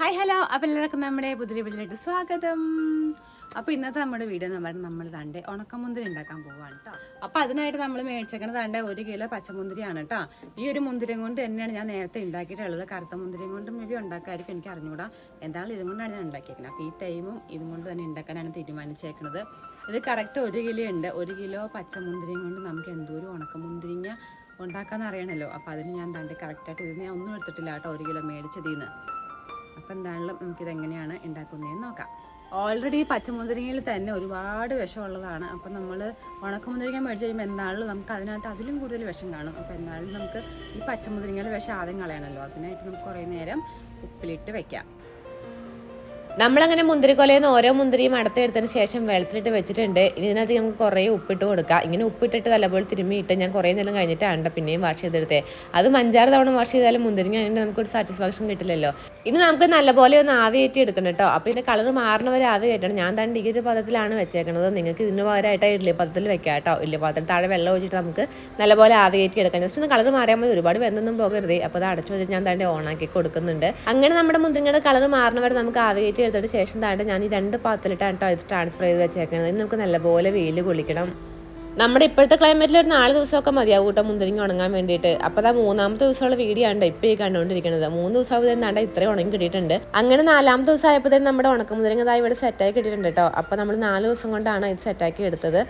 Hi hello. അപ്പോൾ എല്ലാവർക്കും നമ്മുടെ പുതിയ വീട്ടിലേക്ക് സ്വാഗതം. അപ്പോൾ ഇന്നത്തെ നമ്മുടെ വീഡിയോ എന്ന് പറഞ്ഞാൽ നമ്മൾ തൻ്റെ ഉണക്കമുന്തിരി ഉണ്ടാക്കാൻ പോവുകയാണ് കേട്ടോ. അപ്പോൾ അതിനായിട്ട് നമ്മൾ മേടിച്ചേക്കുന്നത് തൻ്റെ 1 കിലോ പച്ചമുന്തിരിയാണ് കേട്ടോ. ഈ ഒരു മുന്തിരിയും കൊണ്ട് തന്നെയാണ് ഞാൻ നേരത്തെ ഉണ്ടാക്കിയിട്ടുള്ളത്. കറുത്ത മുന്തിരിയും കൊണ്ട് മേബി ഉണ്ടാക്കാമായിരിക്കും, എനിക്ക് അറിഞ്ഞുകൂടാ. എന്തായാലും ഇതും കൊണ്ടാണ് ഞാൻ ഉണ്ടാക്കിയേക്കുന്നത്. അപ്പോൾ ഈ ടൈമും ഇതും കൊണ്ട് തന്നെ ഉണ്ടാക്കാനാണ് തീരുമാനിച്ചേക്കുന്നത്. ഇത് കറക്റ്റ് 1 കിലോ ഉണ്ട്. 1 കിലോ പച്ചമുന്തിരിയും കൊണ്ട് നമുക്ക് എന്തോരം ഉണക്കമുന്തിരിങ്ങ ഉണ്ടാക്കാമെന്ന് അറിയണമല്ലോ. അപ്പോൾ അതിന് ഞാൻ തൻ്റെ കറക്റ്റായിട്ട് ഇത് ഞാൻ ഒന്നും എടുത്തിട്ടില്ല കേട്ടോ, 1 കിലോ മേടിച്ചതിൽ നിന്ന്. അപ്പം എന്തായാലും നമുക്കിതെങ്ങനെയാണ് ഉണ്ടാക്കുന്നതെന്ന് നോക്കാം. ഓൾറെഡി പച്ചമുന്തിരിങ്ങയിൽ തന്നെ ഒരുപാട് വിഷമുള്ളതാണ്. അപ്പം നമ്മൾ ഉണക്കമുന്തിരിങ്ങ മേടിച്ച് കഴിയുമ്പോൾ എന്തായാലും നമുക്ക് അതിനകത്ത് അതിലും കൂടുതൽ വിഷം കാണും. അപ്പോൾ എന്തായാലും നമുക്ക് ഈ പച്ചമുന്തിരിങ്ങയുടെ വിഷം ആദ്യം കളയണമല്ലോ. അതിനായിട്ട് നമുക്ക് കുറേ നേരം ഉപ്പിലിട്ട് വെക്കാം. നമ്മളങ്ങനെ മുന്തിരിക്കൊലയിൽ നിന്ന് ഓരോ മുന്തിരിയും അടുത്തെടുത്തതിന് ശേഷം വെള്ളത്തിലിട്ട് വെച്ചിട്ടുണ്ട്. ഇനി ഇതിനകത്ത് നമുക്ക് കുറേ ഉപ്പിട്ട് കൊടുക്കാം. ഇങ്ങനെ ഉപ്പിട്ടിട്ട് നല്ലപോലെ തിരുമ്മിയിട്ട് ഞാൻ കുറേ നേരം കഴിഞ്ഞിട്ടാണ് പിന്നെയും വാഷ് ചെയ്തെടുത്തത്. അത് 5-6 തവണ വാഷ് ചെയ്താലും മുന്തിരിങ്ങ അതിൻ്റെ നമുക്കൊരു സാറ്റിസ്ഫാക്ഷൻ കിട്ടില്ലല്ലോ. ഇനി നമുക്ക് നല്ലപോലെ ഒന്ന് ആവി കയറ്റി എടുക്കണം കേട്ടോ. അപ്പോൾ ഇതിൻ്റെ കളർ മാറുന്നവരെ ആവി കയറ്റണം. ഞാൻ തന്നെ ഇങ്ങനെ പദത്തിലാണ് വെച്ചേക്കുന്നത്. നിങ്ങൾക്ക് ഇതിന് പകരമായിട്ട് ഇഡ്ഡലി പാത്രത്തിൽ വെക്കാം കേട്ടോ. ഇഡ്ഡലി പാത്രത്തിൽ താഴെ വെള്ളം ഒഴിച്ചിട്ട് നമുക്ക് നല്ലപോലെ ആവി കയറ്റി എടുക്കാം. ജസ്റ്റ് ഒന്ന് കളർ മാറിയാൽ മതി, ഒരുപാട് വെന്തൊന്നും പോകരുത്. അപ്പോൾ അത് അടച്ചു വെച്ചിട്ട് ഞാൻ തന്നെ ഓണാക്കി കൊടുക്കുന്നുണ്ട്. അങ്ങനെ നമ്മുടെ മുന്തിരിങ്ങയുടെ കളർ മാറുന്നവരെ നമുക്ക് ആവി കയറ്റി എടുത്തിട്ട് ശേഷം താഴെ ഞാൻ ഈ 2 പാത്രത്തിലിട്ടാണ് കേട്ടോ ഇത് ട്രാൻസ്ഫർ ചെയ്ത് വെച്ചേക്കുന്നത്. നമുക്ക് നല്ലപോലെ വെയിൽ കൊള്ളിക്കണം. നമ്മുടെ ഇപ്പോഴത്തെ ക്ലൈമറ്റിൽ ഒരു 4 ദിവസമൊക്കെ മതിയാവും കൂട്ടം മുന്തിരിങ്ങ ഉണങ്ങാൻ വേണ്ടിയിട്ട്. അപ്പോൾ അതാ 3-ാമത്തെ ദിവസമുള്ള വീഡിയോ ആണ് ഇപ്പോൾ ഈ കണ്ടുകൊണ്ടിരിക്കുന്നത്. 3 ദിവസം ആകുമ്പോൾ തന്നെ ഇത്രയും ഉണങ്ങി കിട്ടിയിട്ടുണ്ട്. അങ്ങനെ 4-ാമത്തെ ദിവസം ആയപ്പോൾ തന്നെ നമ്മുടെ ഉണക്കമുന്തിരിങ്ങ ഇവിടെ സെറ്റാക്കി കിട്ടിയിട്ടുണ്ട് കേട്ടോ. അപ്പോൾ നമ്മൾ 4 ദിവസം കൊണ്ടാണ് ഇത് സെറ്റാക്കി എടുത്തത്.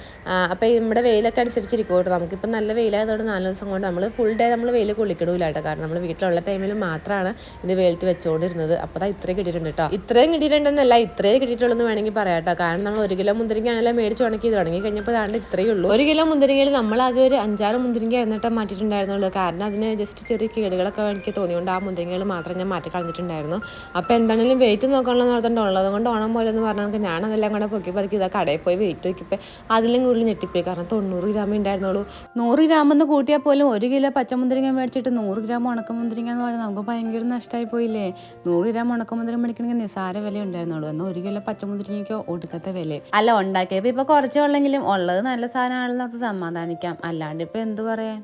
അപ്പോൾ നമ്മുടെ വെയിലൊക്കെ അനുസരിച്ചിരിക്കും കേട്ടോ. നമുക്കിപ്പോൾ നല്ല വെയിലായതുകൊണ്ട് 4 ദിവസം കൊണ്ട് നമ്മൾ ഫുൾ ഡേ നമ്മൾ വെയിൽ കൊള്ളിക്കിടില്ല കേട്ടോ. കാരണം നമ്മൾ വീട്ടിലുള്ള ടൈമിൽ മാത്രമാണ് ഇത് വെയിലത്ത് വെച്ചുകൊണ്ടിരുന്നത്. അപ്പോൾ അതാ ഇത്രയും കിട്ടിയിട്ടുണ്ട് കേട്ടോ. ഇത്രയും കിട്ടിയിട്ടുണ്ടെന്നല്ല, ഇത്രയും കിട്ടിയിട്ടുള്ളൂ വേണമെങ്കിൽ പറയാം കേട്ടോ. കാരണം നമ്മൾ 1 കിലോ മുന്തിരിങ്ങയാണല്ലോ മേടിച്ച് ഉണക്കി ഇത് ഉണങ്ങി കഴിഞ്ഞപ്പോൾ ഇത്രയേ ഉള്ളൂ. 1 കിലോ മുന്തിരിങ്ങയിൽ നമ്മളാകെ ഒരു 5-6 മുന്തിരിങ്ങ എന്നിട്ട് മാറ്റിയിട്ടുണ്ടായിരുന്നുള്ളൂ. കാരണം അതിന് ജസ്റ്റ് ചെറിയ കേടുകളൊക്കെ എനിക്ക് തോന്നിയുകൊണ്ട് ആ മുന്തിരിങ്ങകൾ മാത്രം ഞാൻ മാറ്റി കളഞ്ഞിട്ടുണ്ടായിരുന്നു. അപ്പോൾ എന്താണെങ്കിലും വെയിറ്റ് നോക്കാനുള്ള ഓർത്തുണ്ട് ഉള്ളത് കൊണ്ട് ഓണം പോലെ എന്ന് പറഞ്ഞാൽ ഞാൻ അതെല്ലാം കൂടെ പൊക്കി പതുക്കി ഇതാ കടയിൽ പോയി വെയിറ്റ് നോക്കിയപ്പോൾ അതിലും കൂടുതൽ ഞെട്ടിപ്പോയി. കാരണം 90 ഗ്രാമേ ഉണ്ടായിരുന്നുള്ളൂ. 100 ഗ്രാമെന്ന് കൂട്ടിയാൽ പോലും 1 കിലോ പച്ചമുന്തിരിങ്ങ മേടിച്ചിട്ട് 100 ഗ്രാം ഉണക്കമുന്തിരിങ്ങ എന്ന് പറഞ്ഞാൽ നമുക്ക് ഭയങ്കര നഷ്ടമായി പോയില്ലേ. 100 ഗ്രാം ഉണക്കമുന്തിരി മേടിക്കണമെങ്കിൽ നിസ്സാര വില ഉണ്ടായിരുന്നുള്ളൂ. എന്നാൽ 1 കിലോ പച്ചമുന്തിരിങ്ങയ്ക്കോ ഒടുക്കത്തെ വില അല്ല. ഉണ്ടാക്കിയപ്പോൾ ഇപ്പോൾ കുറച്ചേ ഉള്ളെങ്കിലും ഉള്ളത് നല്ല സാധനമാണെന്നൊക്കെ സമാധാനിക്കാം. അല്ലാണ്ട് ഇപ്പം എന്ത് പറയാൻ.